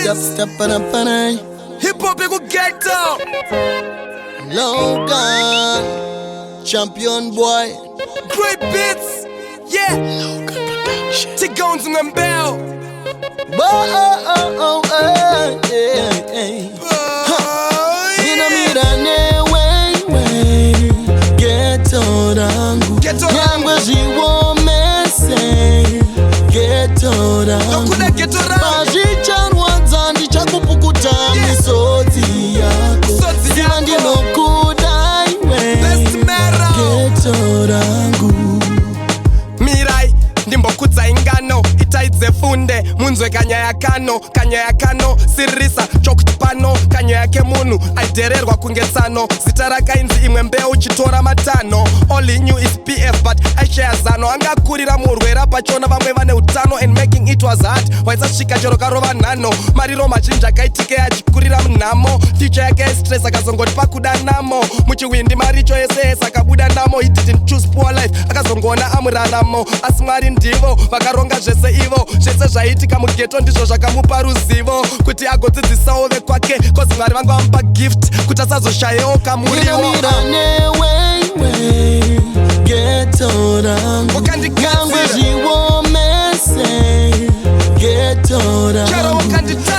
Step panay. Hip hop ego ghetto. Logan, champion boy. Great beats. Yeah. Logan production. T-Guns in the bell. Ninamirane way ghetto rangu nyangwe ziwomese ghetto rangu pazichanwa dzandi chakupukuta misodzi yako sima ndinokudaiwe ghetto rangu mirai ndimbokudza ingano itaidze funde munzwe kanyaya kano sirisa chokuti pano kanya yake munhu aidhererwa kunge tsano zita rakainzi imwe mbeu chitora matano. All he knew is PF but aishaya zano angakurira murwera pachona vamwe vane utano and making it was hard waisasvika chero karova nhano mariro mazhinji akaitike achikurira munhamo future yake stress akazongoti pakuda namo muchiwindi maricho ese akabuda ndamo he didn't choose poor life akazongona amuraramo asi mwari ndivo vakaronga zvese ivo zvese zvaiitika mugeto ndizvo zvakamupa ruzivo kuti agodzidzisawo vekwake kozi mwari vanga vamupa gift kuti asazoshayewo kamuriwo ghetto rangu nyangwe ziwomese ghetto rangu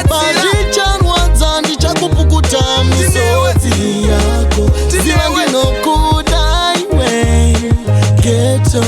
pazichanwa dzandi chakupukuta misodzi yako ziva ndinokudaiwe ghetto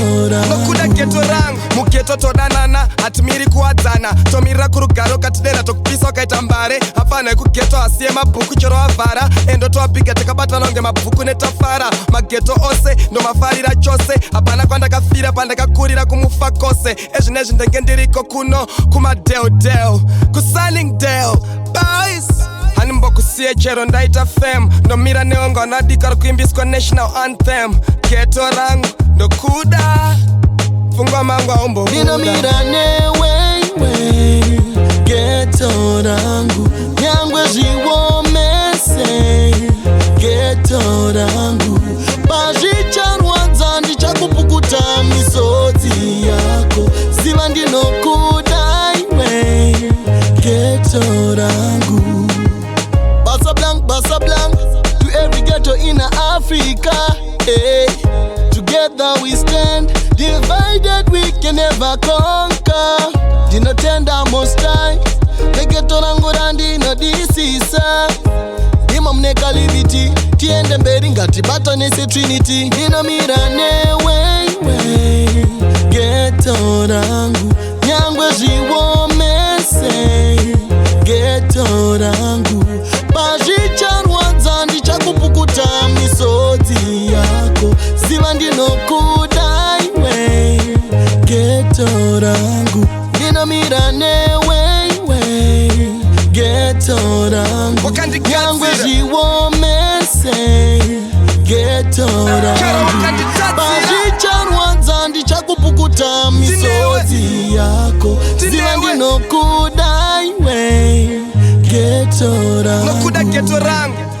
rangu mugeto todanana hatimiri kuwadzana tomirira kurugaro katidera tokupisa wakaita mbare hapana ekugeto asiye mabhuku chero avhara endo towapiga takabatana kunge mabhuku netafara mageto ose ndomafarira chose hapana kwandakafira pandakakurira kumufa kose ezvinezvi ndenge ndiriko kuno kumadeldel kusunningdale boys hanimbokusiye chero ndaita fam ndomira neonga wanadika rokuimbiswa national anthem geto rangu ndokuda fungwa mangu aumbo ninamira newe ghetto rangu nyangwe ziwomese ghetto rangu pazichanwa dzandi chakupukuta misodzi yako ziva ndinokudaiwe ghetto rangu basa blank to every ghetto in Africa, hey. Together we stand, divided we can never conquer. Dinotenda most time, the ghetto rangu randi no disisa. Imamneka liviti, tiende mberi ngati batonese trinity. Ninamira newe ghetto rangu nyangwe ziwomese ghetto rangu pazichanwa dzandi chakupukuta misodzi yako ziva ndinokudaiwe ghetto rangu ninamira newe ghetto rangu nyangwe ziwomese ghetto rangu pazichanwa dzandi chakupukuta misodzi yako ziva ndinokudaiwe ghetto rangu.